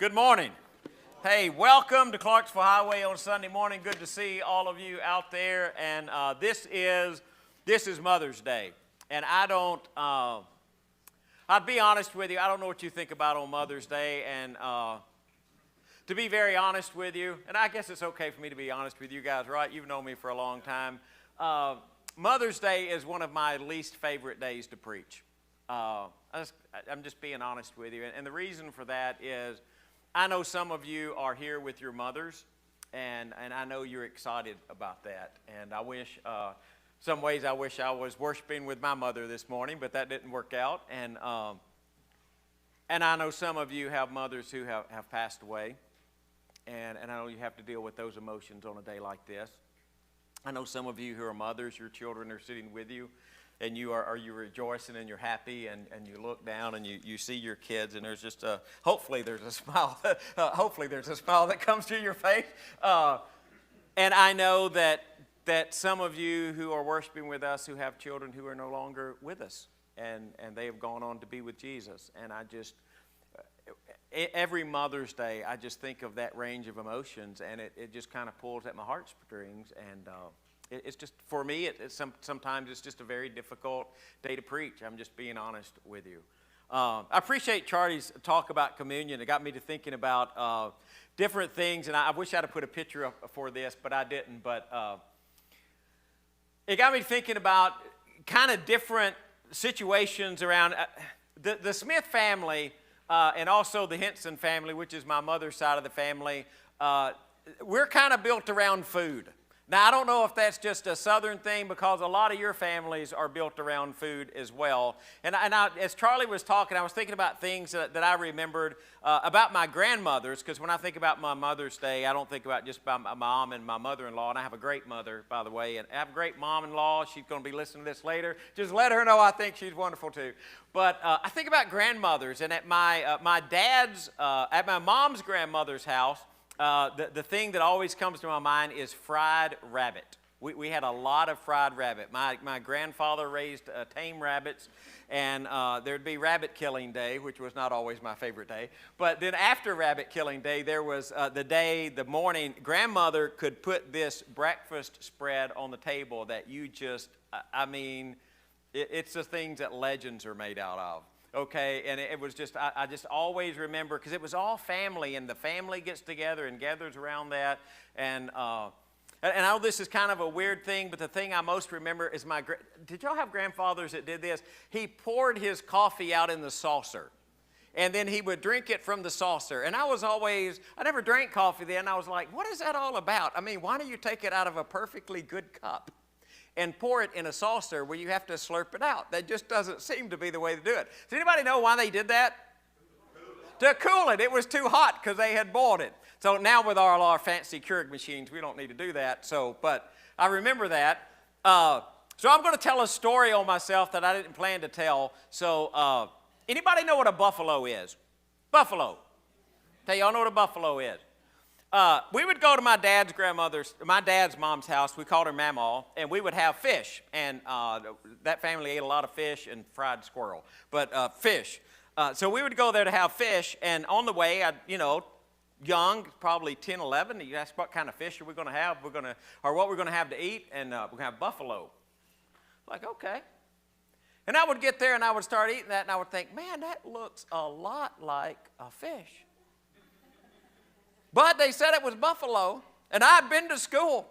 Good morning. Hey, welcome to Clarksville Highway on Sunday morning. Good to see all of you out there. And this is Mother's Day. And I'd be honest with you, I don't know what you think about on Mother's Day. And to be very honest with you, and I guess it's okay for me to be honest with you guys, right? You've known me for a long time. Mother's Day is one of my least favorite days to preach. I'm just being honest with you. And the reason for that is I know some of you are here with your mothers, and I know you're excited about that. And I wish, some ways I wish I was worshiping with my mother this morning, but that didn't work out. And I know some of you have mothers who have passed away, and I know you have to deal with those emotions on a day like this. I know some of you who are mothers, your children are sitting with you, and you're rejoicing and you're happy, and you look down and you see your kids, and there's just hopefully there's a smile. Hopefully there's a smile that comes to your face. And I know that some of you who are worshiping with us who have children who are no longer with us, and they have gone on to be with Jesus. And I just, every Mother's Day, I just think of that range of emotions, and it just kind of pulls at my heartstrings. And it's just, for me, sometimes it's just a very difficult day to preach. I'm just being honest with you. I appreciate Charlie's talk about communion. It got me to thinking about different things, and I wish I'd have put a picture up for this, but I didn't. But it got me thinking about kind of different situations around the Smith family and also the Henson family, which is my mother's side of the family. We're kind of built around food. Now, I don't know if that's just a Southern thing, because a lot of your families are built around food as well. And as Charlie was talking, I was thinking about things that I remembered about my grandmothers, because when I think about my Mother's Day, I don't think about just about my mom and my mother-in-law. And I have a great mother, by the way, and I have a great mom-in-law. She's going to be listening to this later. Just let her know I think she's wonderful too. But I think about grandmothers, and at my mom's grandmother's house, the thing that always comes to my mind is fried rabbit. We had a lot of fried rabbit. My grandfather raised tame rabbits, and there'd be rabbit killing day, which was not always my favorite day. But then after rabbit killing day, there was the morning, grandmother could put this breakfast spread on the table that you just, it's the things that legends are made out of. Okay, and it was just, I just always remember, because it was all family, and the family gets together and gathers around that. And I know this is kind of a weird thing, but the thing I most remember is did y'all have grandfathers that did this? He poured his coffee out in the saucer, and then he would drink it from the saucer. And I never drank coffee then. I was like, what is that all about? I mean, why don't you take it out of a perfectly good cup and pour it in a saucer where you have to slurp it out? That just doesn't seem to be the way to do it. Does anybody know why they did that? To cool it. It was too hot because they had boiled it. So now with all our fancy Keurig machines, we don't need to do that. But I remember that. So I'm going to tell a story on myself that I didn't plan to tell. So anybody know what a buffalo is? Buffalo. Tell y'all know what a buffalo is. We would go to my dad's mom's house. We called her Mamaw, and we would have fish. And that family ate a lot of fish and fried squirrel, but fish. So we would go there to have fish, and on the way, young, probably 10, 11, you ask what kind of fish are we going to have? Or what we're going to have to eat, and we're going to have buffalo. Like, okay. And I would get there, and I would start eating that, and I would think, man, that looks a lot like a fish. But they said it was buffalo, and I'd been to school,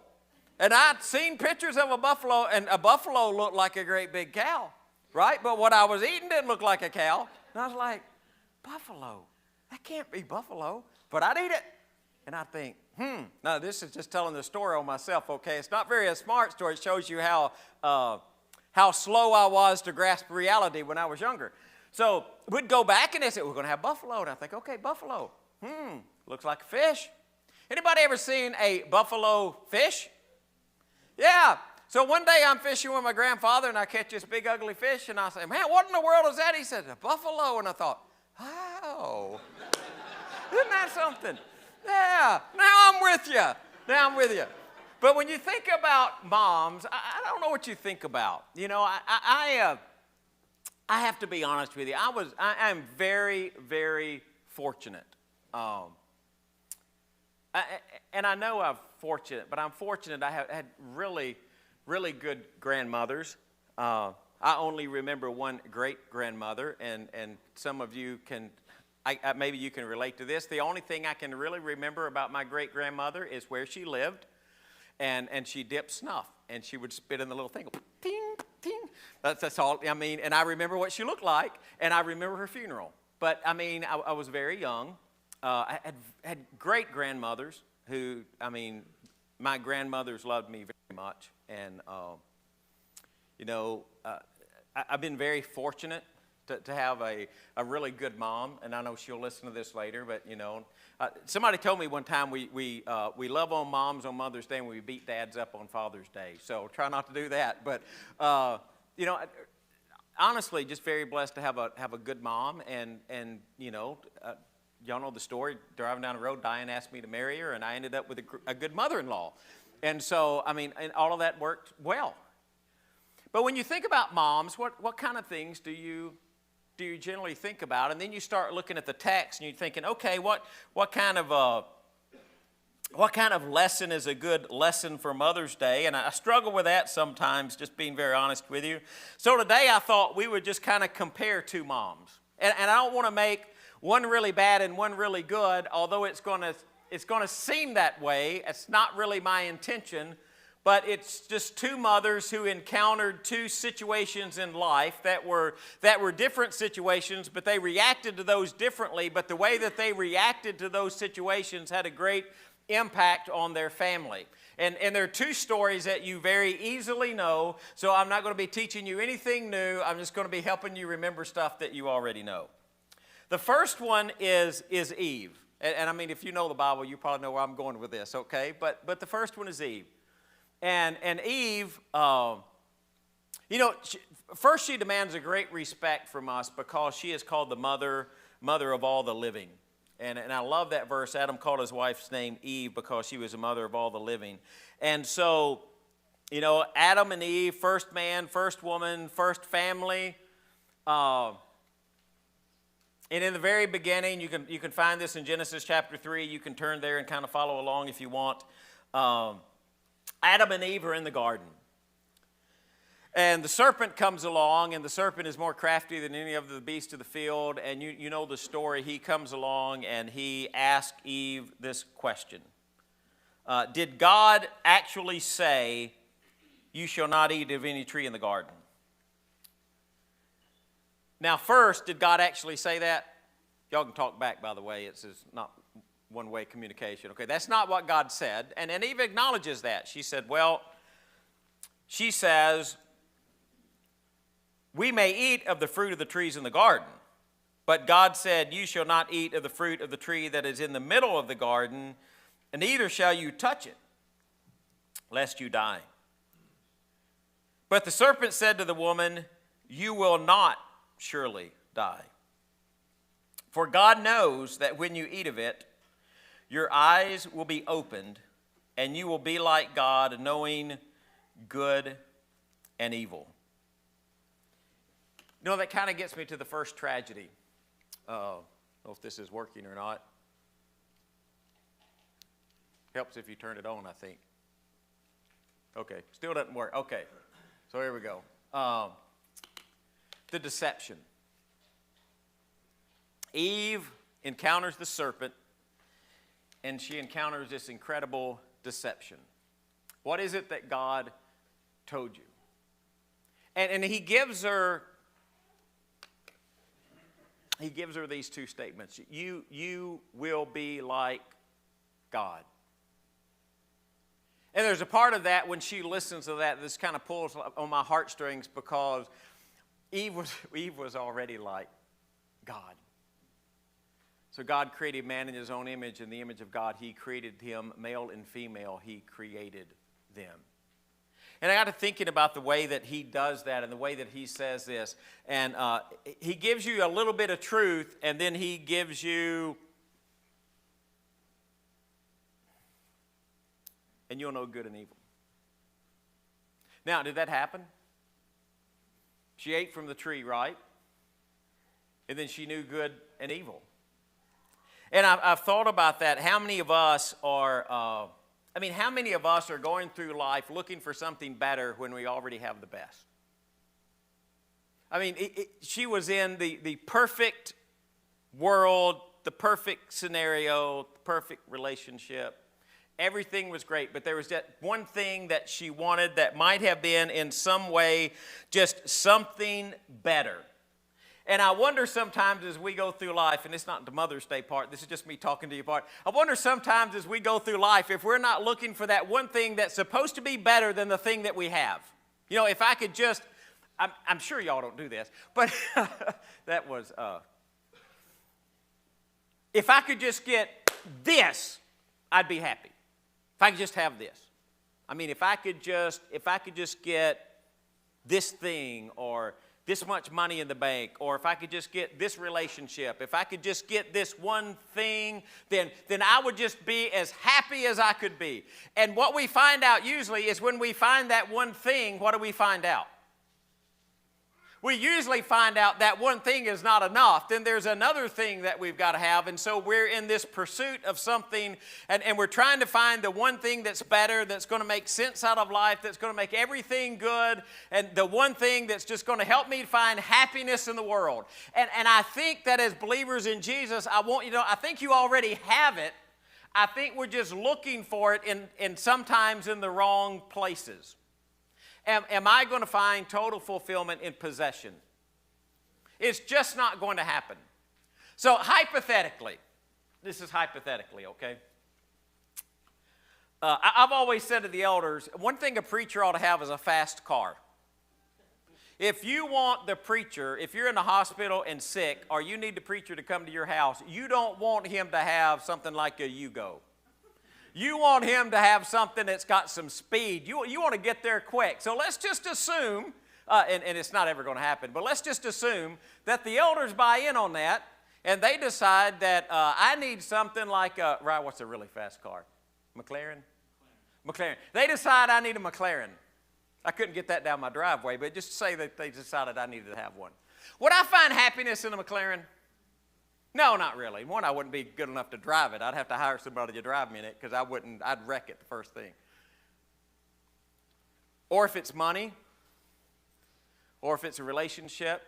and I'd seen pictures of a buffalo, and a buffalo looked like a great big cow, right? But what I was eating didn't look like a cow, and I was like, buffalo, that can't be buffalo, but I'd eat it. And I'd think, now this is just telling the story on myself, okay? It's not very a smart story. It shows you how slow I was to grasp reality when I was younger. So we'd go back, and they said, we're going to have buffalo, and I think, okay, buffalo, looks like a fish. Anybody ever seen a buffalo fish? Yeah. So one day I'm fishing with my grandfather, and I catch this big ugly fish, and I say, man, what in the world is that? He said, a buffalo. And I thought, oh, isn't that something? Yeah. Now I'm with you. But when you think about moms, I don't know what you think about. I have to be honest with you. I am very, very fortunate And I know I'm fortunate, but I'm fortunate I have had really, really good grandmothers. I only remember one great-grandmother, and some of you can, maybe you can relate to this. The only thing I can really remember about my great-grandmother is where she lived, and she dipped snuff, and she would spit in the little thing, ting, ting. That's all, I mean, and I remember what she looked like, and I remember her funeral. But, I mean, I was very young. I had great-grandmothers who, I mean, my grandmothers loved me very much, and, you know, I've been very fortunate to have a really good mom, and I know she'll listen to this later, but, you know, somebody told me one time we love on moms on Mother's Day and we beat dads up on Father's Day, so try not to do that, but, you know, honestly, just very blessed to have a good mom, and you know, y'all know the story, driving down the road, Diane asked me to marry her, and I ended up with a good mother-in-law, and so, I mean, and all of that worked well. But when you think about moms, what kind of things do you generally think about? And then you start looking at the text and you're thinking, okay, what kind of lesson is a good lesson for Mother's Day? And I struggle with that sometimes, just being very honest with you. So today I thought we would just kind of compare two moms. And I don't want to make one really bad and one really good, although it's going to seem that way. It's not really my intention. But it's just two mothers who encountered two situations in life that were different situations, but they reacted to those differently. But the way that they reacted to those situations had a great impact on their family. And there are two stories that you very easily know, so I'm not going to be teaching you anything new. I'm just going to be helping you remember stuff that you already know. The first one is Eve. And I mean, if you know the Bible, you probably know where I'm going with this, okay? But the first one is Eve. And Eve, you know, first she demands a great respect from us because she is called the mother of all the living. And I love that verse. Adam called his wife's name Eve because she was the mother of all the living. And so, you know, Adam and Eve, first man, first woman, first family. And in the very beginning, you can find this in Genesis chapter 3. You can turn there and kind of follow along if you want. Adam and Eve are in the garden. And the serpent comes along, and the serpent is more crafty than any of the beasts of the field. And you know the story. He comes along, and he asks Eve this question. Did God actually say, you shall not eat of any tree in the garden? Now, first, did God actually say that? Y'all can talk back, by the way. It's not one-way communication. Okay, that's not what God said. And Eve acknowledges that. She said, she says, we may eat of the fruit of the trees in the garden, but God said, you shall not eat of the fruit of the tree that is in the middle of the garden, and neither shall you touch it, lest you die. But the serpent said to the woman, you will not surely die. For God knows that when you eat of it, your eyes will be opened, and you will be like God, knowing good and evil. You know, that kind of gets me to the first tragedy. I don't know if this is working or not. Helps if you turn it on, I think. Okay, still doesn't work. Okay, so here we go. The deception. Eve encounters the serpent, and she encounters this incredible deception. What is it that God told you? And he gives her these two statements. You will be like God. And there's a part of that when she listens to that, this kind of pulls on my heartstrings because Eve was already like God. So God created man in his own image. In the image of God, he created him, male and female, he created them. And I got to thinking about the way that he does that and the way that he says this. And he gives you a little bit of truth, and then he gives you, and you'll know good and evil. Now, did that happen? She ate from the tree, right? And then she knew good and evil. And I've thought about that. How many of us are, how many of us are going through life looking for something better when we already have the best? I mean, she was in the perfect world, the perfect scenario, the perfect relationship. Everything was great, but there was that one thing that she wanted that might have been in some way just something better. And I wonder sometimes as we go through life, and it's not the Mother's Day part, this is just me talking to you part. I wonder sometimes as we go through life if we're not looking for that one thing that's supposed to be better than the thing that we have. You know, if I could just, I'm sure y'all don't do this, but that was, if I could just get this, I'd be happy. If I could just have this. I mean, if I could just get this thing, or this much money in the bank, or if I could just get this relationship, if I could just get this one thing, then I would just be as happy as I could be. And what we find out usually is when we find that one thing, what do we find out? We usually find out that one thing is not enough. Then there's another thing that we've got to have. And so we're in this pursuit of something, and we're trying to find the one thing that's better, that's going to make sense out of life, that's going to make everything good, and the one thing that's just going to help me find happiness in the world. And I think that as believers in Jesus, I think you already have it. I think we're just looking for it in sometimes in the wrong places. Am I going to find total fulfillment in possession? It's just not going to happen. So hypothetically, this is hypothetically, okay? I've always said to the elders, one thing a preacher ought to have is a fast car. If you want the preacher, if you're in the hospital and sick, or you need the preacher to come to your house, you don't want him to have something like a Yugo. You want him to have something that's got some speed. You want to get there quick. So let's just assume, and it's not ever going to happen, but let's just assume that the elders buy in on that, and they decide that I need something like what's a really fast car? McLaren? McLaren. They decide I need a McLaren. I couldn't get that down my driveway, but just say that they decided I needed to have one. Would I find happiness in a McLaren? No, not really. One, I wouldn't be good enough to drive it. I'd have to hire somebody to drive me in it because I'd wreck it the first thing. Or if it's money, or if it's a relationship.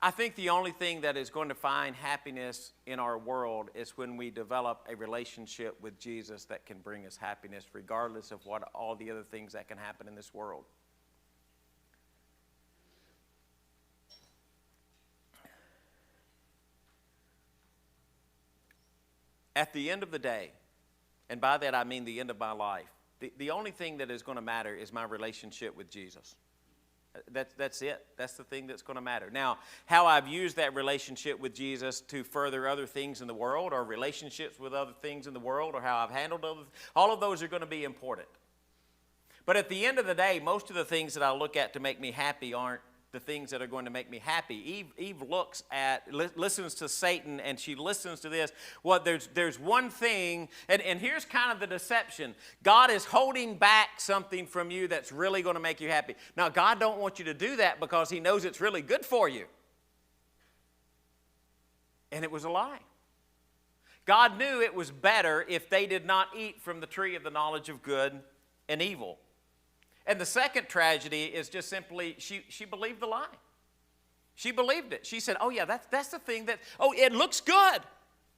I think the only thing that is going to find happiness in our world is when we develop a relationship with Jesus that can bring us happiness regardless of what all the other things that can happen in this world. At the end of the day, and by that I mean the end of my life, the only thing that is going to matter is my relationship with Jesus. That's it. That's the thing that's going to matter. Now, how I've used that relationship with Jesus to further other things in the world, or relationships with other things in the world, or how I've handled all of those are going to be important. But at the end of the day, most of the things that I look at to make me happy aren't the things that are going to make me happy. Eve listens to Satan, and she listens to this. Well, there's one thing, and here's kind of the deception. God is holding back something from you that's really going to make you happy. Now, God don't want you to do that because he knows it's really good for you. And it was a lie. God knew it was better if they did not eat from the tree of the knowledge of good and evil. And the second tragedy is just simply she believed the lie. She believed it. She said, oh yeah, that's the thing it looks good.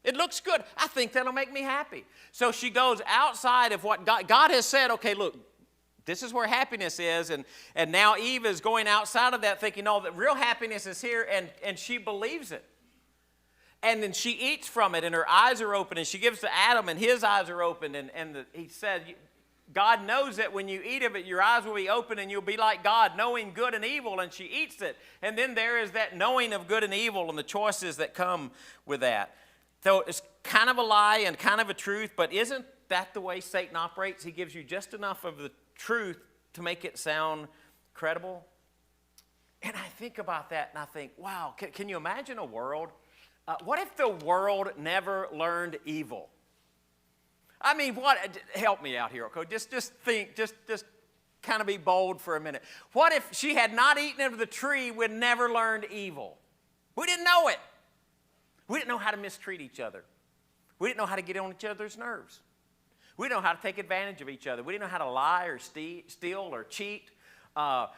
It looks good. I think that'll make me happy. So she goes outside of what God has said, okay, look, this is where happiness is. And now Eve is going outside of that thinking, no, that real happiness is here, and she believes it. And then she eats from it, and her eyes are open, and she gives to Adam, and his eyes are open, he said, God knows that when you eat of it, your eyes will be open and you'll be like God, knowing good and evil, and she eats it. And then there is that knowing of good and evil and the choices that come with that. So it's kind of a lie and kind of a truth, but isn't that the way Satan operates? He gives you just enough of the truth to make it sound credible. And I think about that and I think, wow, can you imagine a world? What if the world never learned evil? I mean, help me out here, okay? Just think, just kind of be bold for a minute. What if she had not eaten of the tree, would never learned evil? We didn't know it. We didn't know how to mistreat each other. We didn't know how to get on each other's nerves. We didn't know how to take advantage of each other. We didn't know how to lie or steal or cheat.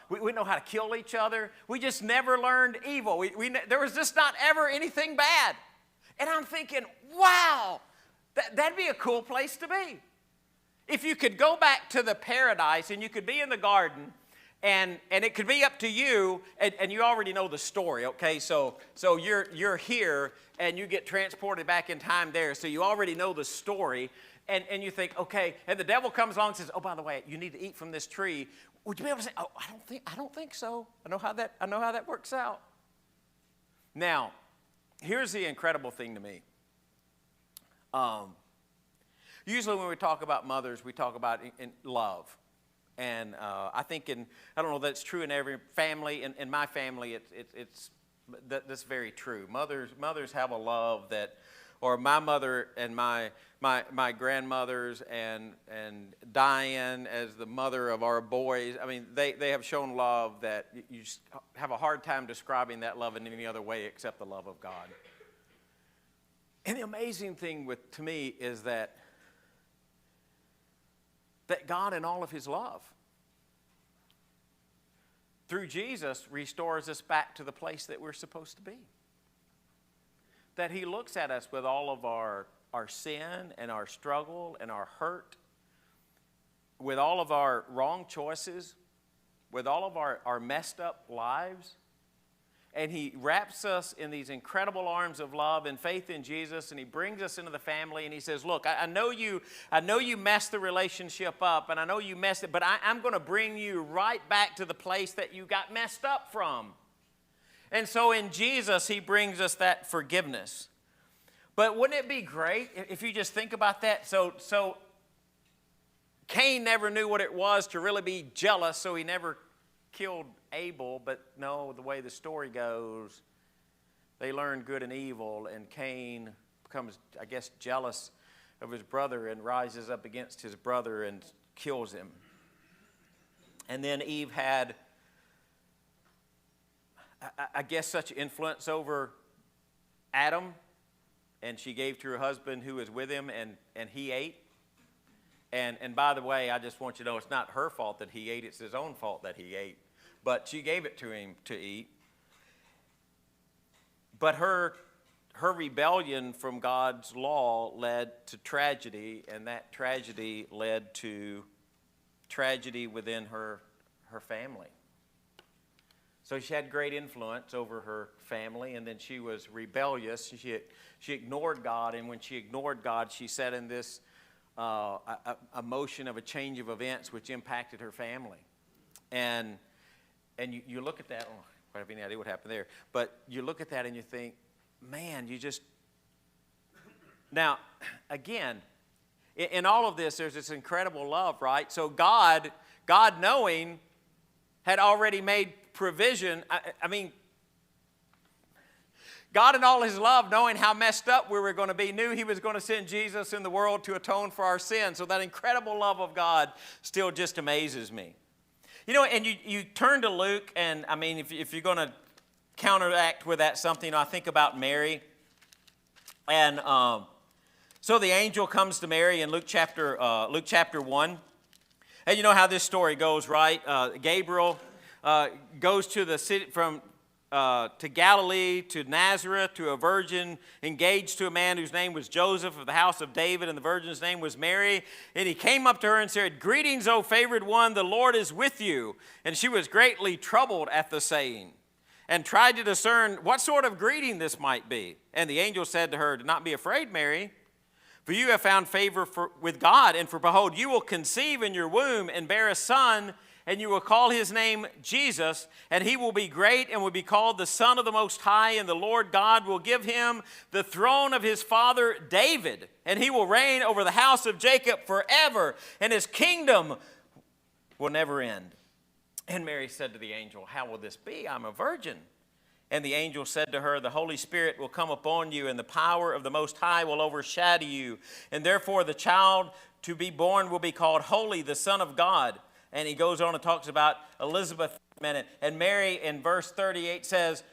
We didn't know how to kill each other. We just never learned evil. There was just not ever anything bad. And I'm thinking, wow, that'd be a cool place to be. If you could go back to the paradise and you could be in the garden and it could be up to you, and you already know the story, okay? So you're here and you get transported back in time there, so you already know the story. And you think, okay, and the devil comes along and says, oh, by the way, you need to eat from this tree. Would you be able to say, oh, I don't think so. I know how that works out. Now, here's the incredible thing to me. Usually when we talk about mothers, we talk about in love. And I think I don't know that's true in every family. In my family, that's very true. Mothers have a love that, or my mother and my grandmothers and Diane as the mother of our boys, I mean, they have shown love that you just have a hard time describing that love in any other way except the love of God. And the amazing thing to me is that God in all of his love, through Jesus, restores us back to the place that we're supposed to be. That he looks at us with all of our sin and our struggle and our hurt, with all of our wrong choices, with all of our messed up lives. And he wraps us in these incredible arms of love and faith in Jesus, and he brings us into the family, and he says, look, I know you messed the relationship up, and I know you messed it, but I'm going to bring you right back to the place that you got messed up from. And so in Jesus, he brings us that forgiveness. But wouldn't it be great if you just think about that? So Cain never knew what it was to really be jealous, so he never killed Abel. But no, the way the story goes, they learn good and evil, and Cain becomes, I guess, jealous of his brother and rises up against his brother and kills him. And then Eve had, I guess, such influence over Adam, and she gave to her husband who was with him, and he ate. And by the way, I just want you to know it's not her fault that he ate, it's his own fault that he ate. But she gave it to him to eat. But her rebellion from God's law led to tragedy, and that tragedy led to tragedy within her family. So she had great influence over her family, and then she was rebellious. She ignored God, and when she ignored God, she set in this a motion of a change of events which impacted her family. And you look at that, I don't have any idea what happened there, but you look at that and you think, man, Now, again, in all of this, there's this incredible love, right? So God knowing, had already made provision. I mean, God in all his love, knowing how messed up we were going to be, knew he was going to send Jesus in the world to atone for our sins. So that incredible love of God still just amazes me. You know, and you turn to Luke, and I mean, if you're going to counteract with that something, I think about Mary. And so the angel comes to Mary in Luke chapter 1. And you know how this story goes, right? Gabriel goes to the city to Galilee, to Nazareth, to a virgin engaged to a man whose name was Joseph of the house of David, and the virgin's name was Mary. And he came up to her and said, "Greetings, O favored one, the Lord is with you." And she was greatly troubled at the saying, and tried to discern what sort of greeting this might be. And the angel said to her, "Do not be afraid, Mary, for you have found favor with God. And for behold, you will conceive in your womb and bear a son, and you will call his name Jesus, and he will be great and will be called the Son of the Most High, and the Lord God will give him the throne of his father David, and he will reign over the house of Jacob forever, and his kingdom will never end." And Mary said to the angel, "How will this be? I'm a virgin." And the angel said to her, "The Holy Spirit will come upon you, and the power of the Most High will overshadow you, and therefore the child to be born will be called Holy, the Son of God." And he goes on and talks about Elizabeth for a minute. And Mary in verse 38 says,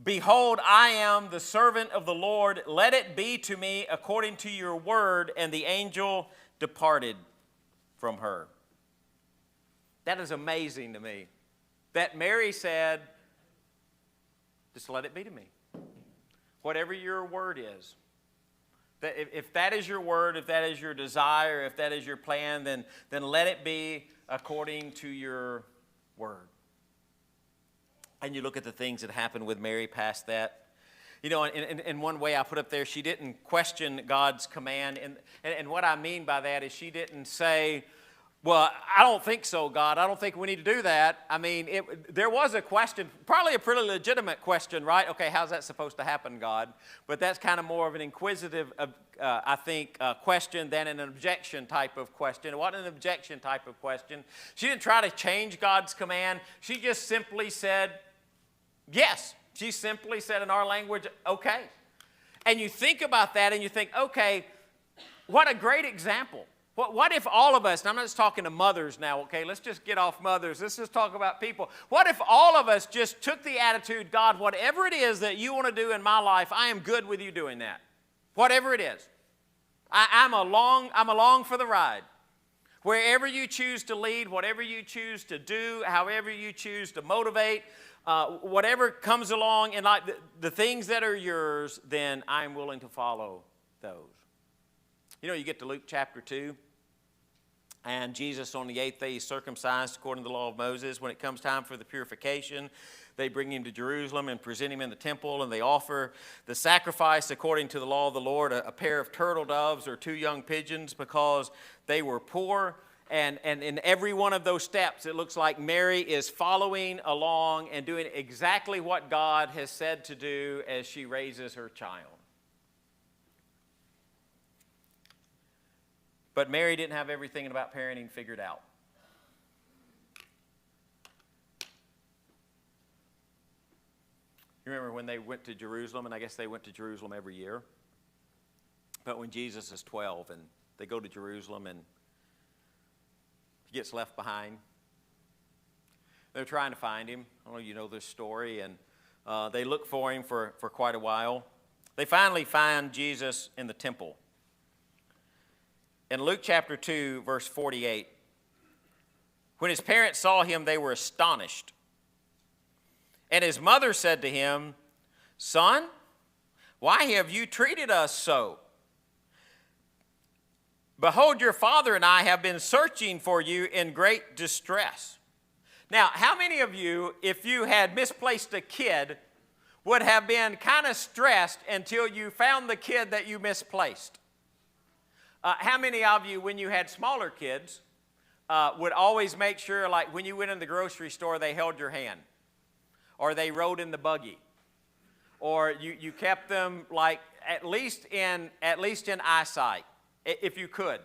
Behold, I am the servant of the Lord. Let it be to me according to your word. And the angel departed from her. That is amazing to me. That Mary said, just let it be to me. Whatever your word is. That if that is your word, if that is your desire, if that is your plan, then let it be according to your word. And you look at the things that happened with Mary past that. You know, in one way I put up there, she didn't question God's command. And what I mean by that is she didn't say, well, I don't think so, God. I don't think we need to do that. I mean, there was a question, probably a pretty legitimate question, right? Okay, how's that supposed to happen, God? But that's kind of more of an inquisitive, I think, question than an objection type of question. It wasn't an objection type of question. She didn't try to change God's command. She just simply said, yes. She simply said in our language, okay. And you think about that and you think, okay, what a great example. What if all of us, and I'm not just talking to mothers now, okay, let's just get off mothers. Let's just talk about people. What if all of us just took the attitude, God, whatever it is that you want to do in my life, I am good with you doing that. Whatever it is. I'm along for the ride. Wherever you choose to lead, whatever you choose to do, however you choose to motivate, whatever comes along and like the things that are yours, then I'm willing to follow those. You know, you get to Luke chapter 2, and Jesus on the 8th day is circumcised according to the law of Moses. When it comes time for the purification, they bring him to Jerusalem and present him in the temple, and they offer the sacrifice according to the law of the Lord, a pair of turtle doves or 2 young pigeons, because they were poor. And in every one of those steps, it looks like Mary is following along and doing exactly what God has said to do as she raises her child. But Mary didn't have everything about parenting figured out. You remember when they went to Jerusalem, and I guess they went to Jerusalem every year. But when Jesus is 12 and they go to Jerusalem and he gets left behind. They're trying to find him. I don't know if you know this story. And they look for him for quite a while. They finally find Jesus in the temple. In Luke chapter 2, verse 48, when his parents saw him, they were astonished. And his mother said to him, "Son, why have you treated us so? Behold, your father and I have been searching for you in great distress." Now, how many of you, if you had misplaced a kid, would have been kind of stressed until you found the kid that you misplaced? How many of you, when you had smaller kids, would always make sure, like when you went in the grocery store, they held your hand, or they rode in the buggy, or you kept them like at least in eyesight, if you could?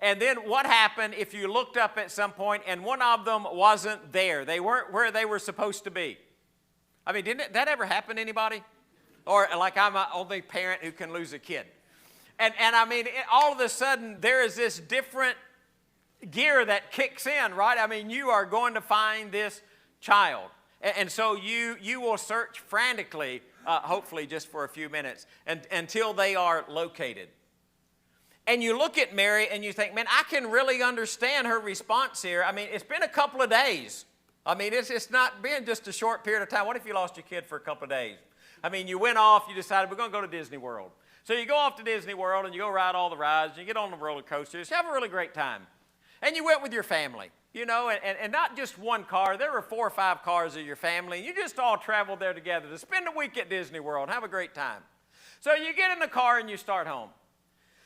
And then what happened if you looked up at some point and one of them wasn't there? They weren't where they were supposed to be. I mean, didn't that ever happen to anybody? Or like I'm the only parent who can lose a kid. And I mean, all of a sudden, there is this different gear that kicks in, right? I mean, you are going to find this child. And so you will search frantically, hopefully just for a few minutes, until they are located. And you look at Mary and you think, man, I can really understand her response here. I mean, it's been a couple of days. I mean, it's not been just a short period of time. What if you lost your kid for a couple of days? I mean, you went off, you decided we're going to go to Disney World. So you go off to Disney World and you go ride all the rides and you get on the roller coasters. You have a really great time. And you went with your family, you know, and not just one car. There were 4 or 5 cars of your family. And you just all traveled there together to spend a week at Disney World and have a great time. So you get in the car and you start home.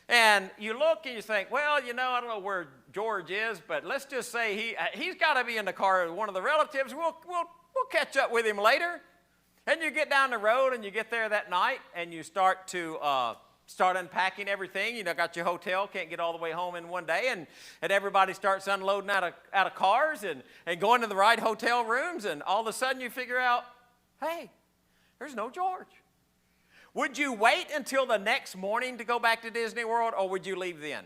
And you look and you think, well, you know, I don't know where George is, but let's just say he's got to be in the car with one of the relatives. We'll catch up with him later. And you get down the road and you get there that night and you start unpacking everything. You know, got your hotel, can't get all the way home in one day, and everybody starts unloading out of cars and going to the right hotel rooms, and all of a sudden you figure out, hey, there's no George. Would you wait until the next morning to go back to Disney World, or would you leave then?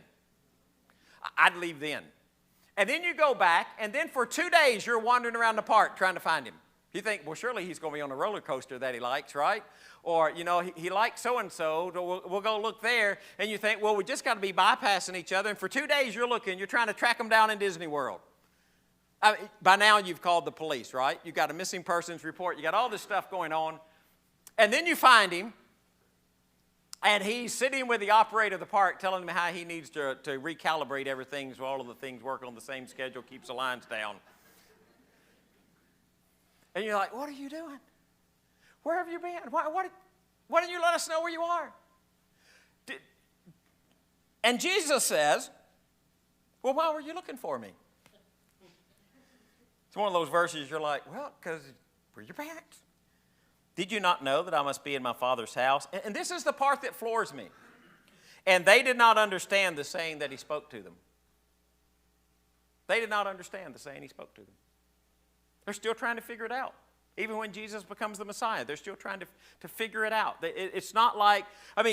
I'd leave then. And then you go back, and then for 2 days you're wandering around the park trying to find him. You think, well, surely he's going to be on a roller coaster that he likes, right? Or, he likes so-and-so, so we'll go look there. And you think, well, we just got to be bypassing each other. And for 2 days you're trying to track them down in Disney World. By now you've called the police, right? You've got a missing persons report. You got all this stuff going on. And then you find him. And he's sitting with the operator of the park telling him how he needs to recalibrate everything so all of the things work on the same schedule, keeps the lines down. And you're like, what are you doing? Where have you been? Why didn't you let us know where you are? And Jesus says, well, why were you looking for me? It's one of those verses you're like, well, because we're your parents. Did you not know that I must be in my Father's house? And this is the part that floors me. And they did not understand the saying that he spoke to them. They did not understand the saying he spoke to them. They're still trying to figure it out. Even when Jesus becomes the Messiah, they're still trying to figure it out. It's not like,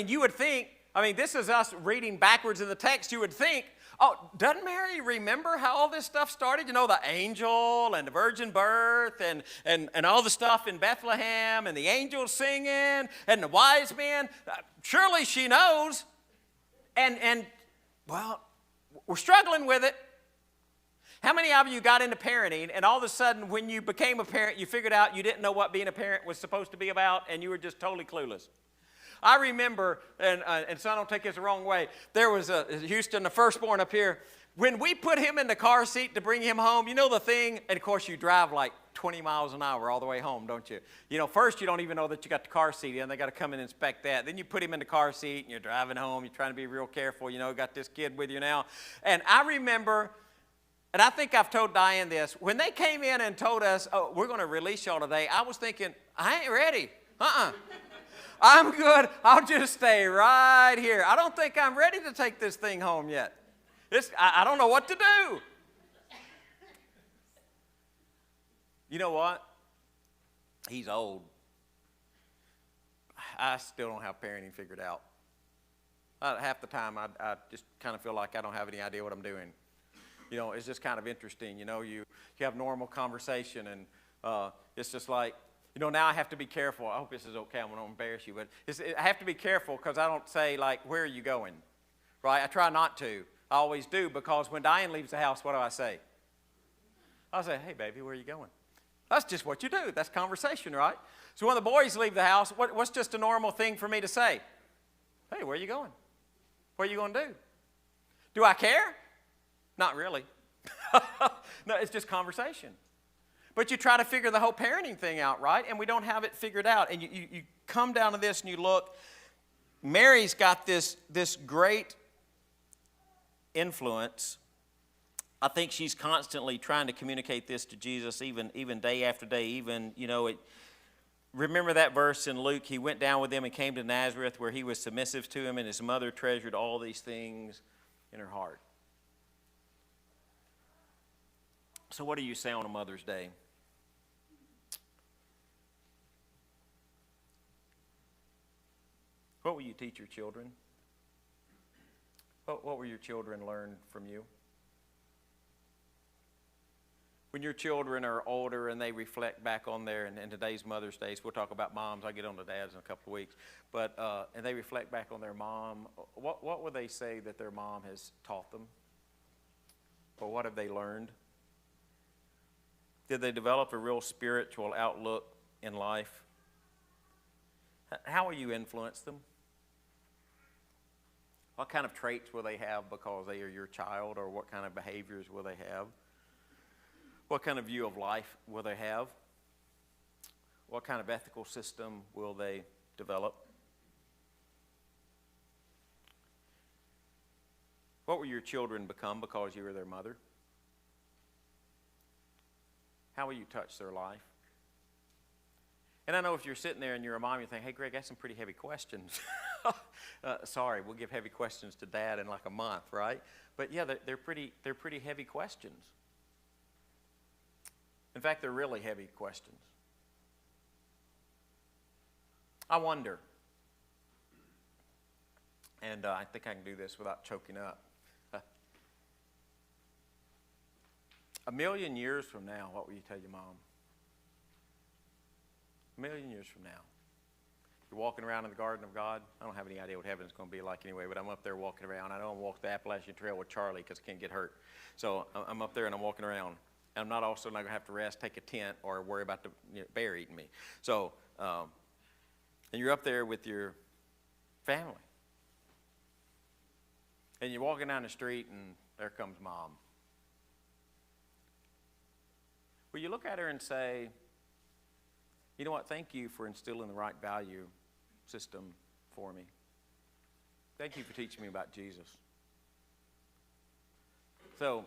you would think, this is us reading backwards in the text. You would think, oh, doesn't Mary remember how all this stuff started? The angel and the virgin birth and all the stuff in Bethlehem and the angels singing and the wise men. Surely she knows. And well, we're struggling with it. How many of you got into parenting and all of a sudden when you became a parent, you figured out you didn't know what being a parent was supposed to be about and you were just totally clueless? I remember, and son, don't take this the wrong way, there was Houston, the firstborn up here. When we put him in the car seat to bring him home, the thing, and of course you drive like 20 miles an hour all the way home, don't you? First you don't even know that you got the car seat in. They got to come and inspect that. Then you put him in the car seat and you're driving home. You're trying to be real careful. Got this kid with you now. And I remember, and I think I've told Diane this, when they came in and told us, oh, we're going to release y'all today, I was thinking, I ain't ready. I'm good. I'll just stay right here. I don't think I'm ready to take this thing home yet. I don't know what to do. You know what? He's old. I still don't have parenting figured out. Half the time I just kind of feel like I don't have any idea what I'm doing. It's just kind of interesting. You have normal conversation and it's just like, now I have to be careful. I hope this is okay. I'm going to embarrass you. But I have to be careful because I don't say, like, where are you going? Right? I try not to. I always do because when Diane leaves the house, what do I say? I say, hey, baby, where are you going? That's just what you do. That's conversation, right? So when the boys leave the house, what's just a normal thing for me to say? Hey, where are you going? What are you going to do? Do I care? Not really. No, it's just conversation. But you try to figure the whole parenting thing out, right? And we don't have it figured out. And you come down to this and you look. Mary's got this great influence. I think she's constantly trying to communicate this to Jesus, even day after day. Remember that verse in Luke? He went down with them and came to Nazareth where he was submissive to him, and his mother treasured all these things in her heart. So what do you say on a Mother's Day? What will you teach your children? What will your children learn from you? When your children are older and they reflect back on and today's Mother's Day, we'll talk about moms. I'll get on to dads in a couple of weeks. But and they reflect back on their mom, what would they say that their mom has taught them? Or what have they learned? Did they develop a real spiritual outlook in life? How will you influence them? What kind of traits will they have because they are your child, or what kind of behaviors will they have? What kind of view of life will they have? What kind of ethical system will they develop? What will your children become because you are their mother? How will you touch their life? And I know if you're sitting there and you're a mom, you think, hey, Greg, that's some pretty heavy questions. Sorry, we'll give heavy questions to Dad in like a month, right? But yeah, they're pretty heavy questions. In fact, they're really heavy questions. I wonder, and I think I can do this without choking up. 1,000,000 years from now, what will you tell your mom? million years from now, you're walking around in the garden of God. I don't have any idea what heaven's going to be like anyway, but I'm up there walking around. I know I'm walking the Appalachian Trail with Charlie because I can't get hurt. So I'm up there and I'm walking around. I'm not also not going to have to rest, take a tent, or worry about the bear eating me. So, and you're up there with your family. And you're walking down the street and there comes Mom. Will you look at her and say, you know what, thank you for instilling the right value system for me. Thank you for teaching me about Jesus. So,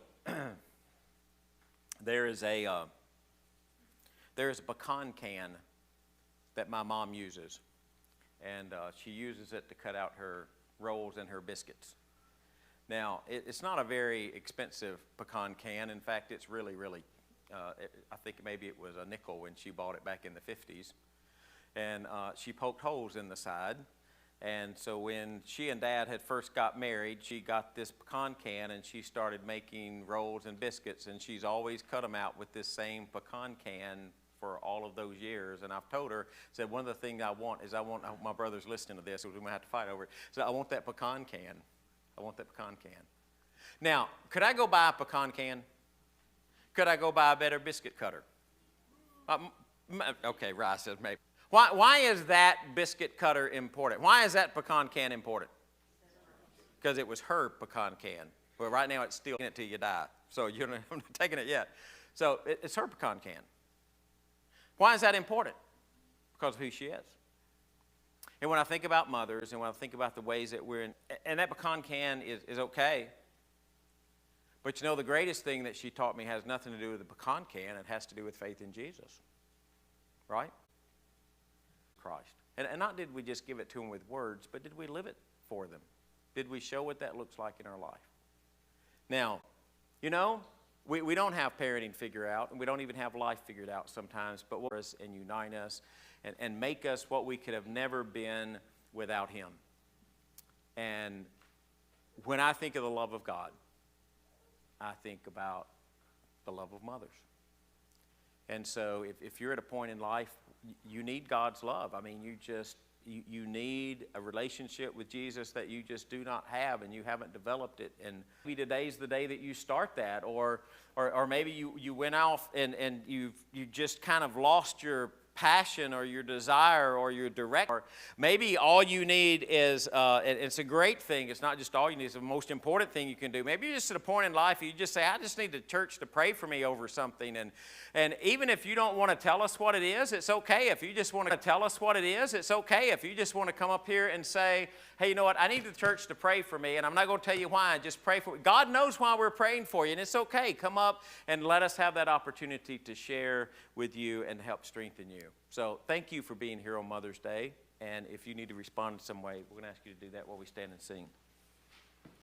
there is a pecan can that my mom uses, and she uses it to cut out her rolls and her biscuits. Now, it's not a very expensive pecan can. In fact, it's really, really, I think maybe it was a nickel when she bought it back in the 50s. And she poked holes in the side. And so when she and Dad had first got married, she got this pecan can and she started making rolls and biscuits. And she's always cut them out with this same pecan can for all of those years. And I've told her, said, one of the things I want, my brother's listening to this, so we're going to have to fight over it. So I want that pecan can. I want that pecan can. Now, could I go buy a pecan can? Could I go buy a better biscuit cutter? Okay, Rye says maybe. Why is that biscuit cutter important? Why is that pecan can important? Because it was her pecan can. Well, right now it's still in it till you die. So you're not taking it yet. So it's her pecan can. Why is that important? Because of who she is. And when I think about mothers and when I think about the ways that we're in, and that pecan can is okay. But you know, the greatest thing that she taught me has nothing to do with the pecan can. It has to do with faith in Jesus. Right? Christ. And not did we just give it to them with words, but did we live it for them? Did we show what that looks like in our life? Now, you know, we don't have parenting figured out, and we don't even have life figured out sometimes, but what us and unite us and make us what we could have never been without Him. And when I think of the love of God, I think about the love of mothers. And so if you're at a point in life, you need God's love. I mean, you need a relationship with Jesus that you just do not have and you haven't developed it. And maybe today's the day that you start that, or maybe you went off and you just kind of lost your passion or your desire or your direct. Or maybe all you need is, it's a great thing, it's not just all you need, it's the most important thing you can do. Maybe you're just at a point in life you just say, I just need the church to pray for me over something. And even if you don't want to tell us what it is, it's okay. If you just want to tell us what it is, it's okay. If you just want to come up here and say, hey, you know what, I need the church to pray for me, and I'm not going to tell you why, just pray for me. God knows why we're praying for you, and it's okay. Come up and let us have that opportunity to share with you and help strengthen you. So thank you for being here on Mother's Day, and if you need to respond in some way, we're going to ask you to do that while we stand and sing.